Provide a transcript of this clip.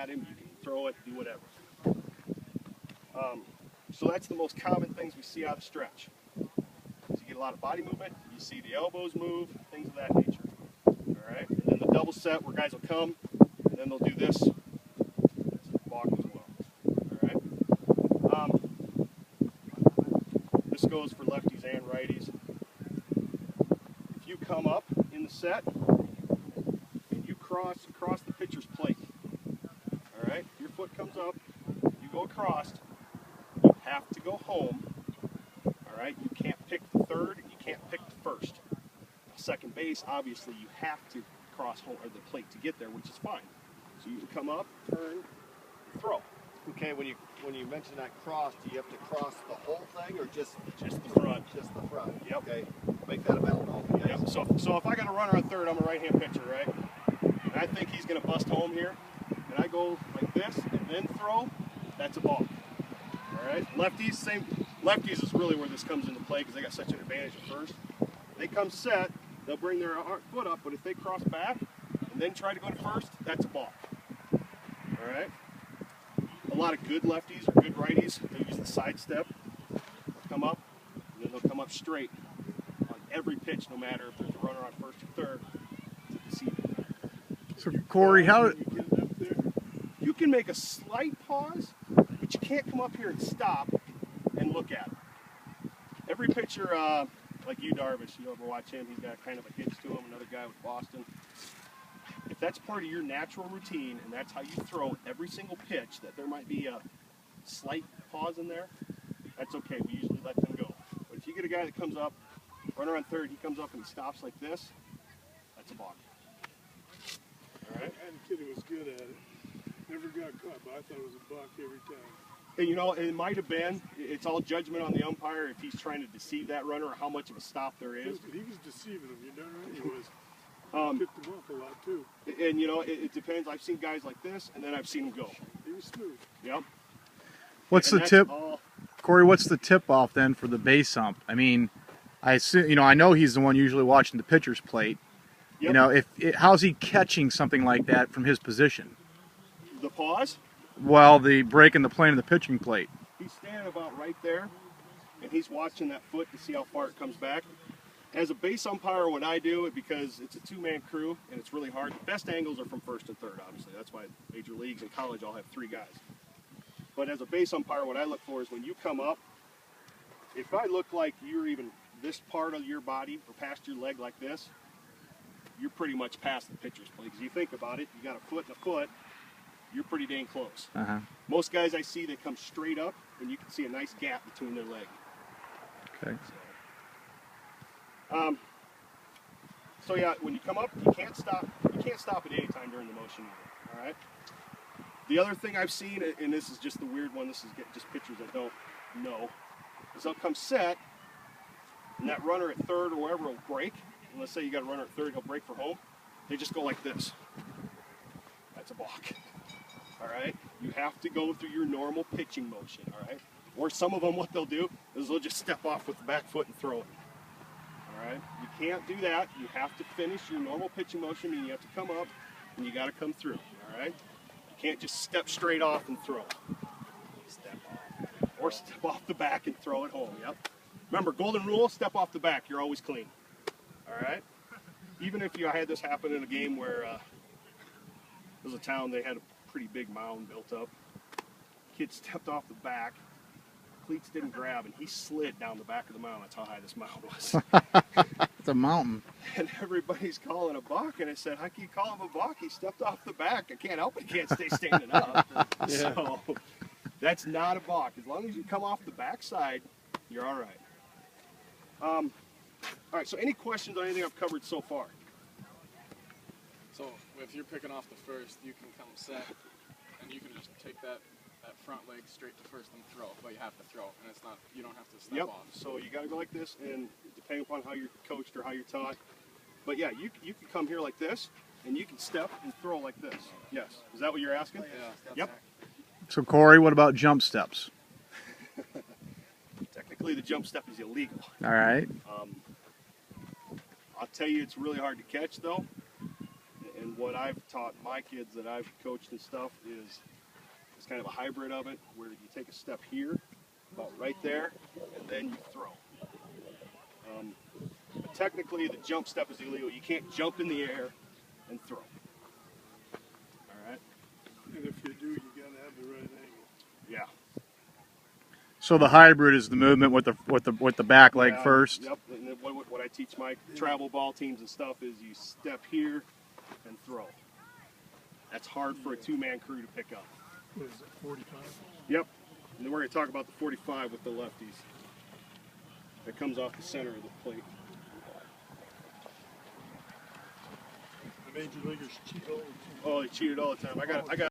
at him, you can throw it, do whatever. So that's the most common things we see out of stretch. So you get a lot of body movement, you see the elbows move, things of that nature. All right, and then the double set where guys will come, and then they'll do this. That's a balk as well. All right. This goes for lefties and righties. If you come up in the set and you cross the pitcher's plate, all right, your foot comes up, you go across, you have to go home. All right, you can't pick the third, you can't pick the first. Second base, obviously, you have to cross home or the plate to get there, which is fine. So you can come up, turn, throw. Okay, when you mention that cross, do you have to cross the whole thing or just the front? Just the front. Yep. Okay. Make that a mental note. Yes. Yep. So if I got a runner on third, I'm a right-hand pitcher, right? And I think he's going to bust home here, and I go like this and then throw. That's a balk. All right. Lefties, same. Lefties is really where this comes into play because they got such an advantage at first. They come set, they'll bring their foot up, but if they cross back and then try to go to first, that's a balk. All right. A lot of good lefties or good righties, they use the side step. They'll come up, and then they'll come up straight on every pitch, no matter if there's a runner on first or third, to deceive them. So Corey, how you can make a slight pause, but you can't come up here and stop and look at it. Every pitcher, like you, Darvish, you ever watch him? He's got kind of a hitch to him. Another guy with Boston. If that's part of your natural routine and that's how you throw every single pitch, that there might be a slight pause in there, that's okay. We usually let them go. But if you get a guy that comes up, runner on third, he comes up and he stops like this, that's a balk. All right? I had a kid who was good at it. Never got caught, but I thought it was a balk every time. And you know, it might have been, it's all judgment on the umpire if he's trying to deceive that runner or how much of a stop there is. He was deceiving him, you know what he was. Picked him off a lot too. And you know, it depends. I've seen guys like this, and then I've seen him go. He was smooth. Yep. what's the tip, Corey? What's the tip off then for the base ump? I mean, I assume, I know he's the one usually watching the pitcher's plate. Yep. You know, how's he catching something like that from his position? The pause? Well, the break in the plane of the pitching plate. He's standing about right there, and he's watching that foot to see how far it comes back. As a base umpire, what I do, because it's a two-man crew and it's really hard, the best angles are from first and third, obviously. That's why major leagues and college all have three guys. But as a base umpire, what I look for is when you come up, if I look like you're even this part of your body or past your leg like this, you're pretty much past the pitcher's plate. Because you think about it, you got a foot and a foot, you're pretty dang close. Most guys I see, they come straight up, and you can see a nice gap between their leg. Okay. So yeah, when you come up, you can't stop. You can't stop at any time during the motion either. All right. The other thing I've seen, and this is just the weird one. This is just pitchers that don't know, is they'll come set, and that runner at third or wherever will break. And let's say you got a runner at third, he'll break for home. They just go like this. That's a balk. All right. You have to go through your normal pitching motion. All right. Or some of them, what they'll do is they'll just step off with the back foot and throw it. All right. You can't do that. You have to finish your normal pitching motion, meaning you have to come up and you got to come through. All right. You can't just step straight off and throw. Step off. Or step off the back and throw it home. Yep. Remember, golden rule: step off the back. You're always clean. All right. Even if I had this happen in a game where there was a town, they had a pretty big mound built up. Kid stepped off the back. Cleats didn't grab, and he slid down the back of the mound. That's how high this mound was. It's a mountain. And everybody's calling a balk, and I said, "How can you call him a balk? He stepped off the back. I can't help it. He can't stay standing up." Yeah. So that's not a balk. As long as you come off the backside, you're all right. All right. So any questions on anything I've covered so far? So if you're picking off the first, you can come set, and you can just take that front leg straight to first and throw, but you have to throw, and it's not, you don't have to step off. So you got to go like this, and depending upon how you're coached or how you're taught. But yeah, you can come here like this, and you can step and throw like this. Yes. Is that what you're asking? Yeah. Yep. So Corey, what about jump steps? Technically, the jump step is illegal. All right. I'll tell you, it's really hard to catch, though. And what I've taught my kids that I've coached and stuff is it's kind of a hybrid of it, where you take a step here, about right there, and then you throw. But technically, the jump step is illegal. You can't jump in the air and throw. All right? And if you do, you gotta have the right angle. Yeah. So the hybrid is the movement with the back leg Yeah, first. Yep. And then what I teach my travel ball teams and stuff is you step here and throw. That's hard for a two-man crew to pick up. What is it, 45? Yep. And then we're going to talk about the 45 with the lefties. That comes off the center of the plate. The major leaguers cheat all the time. Oh, they cheated all the time. I got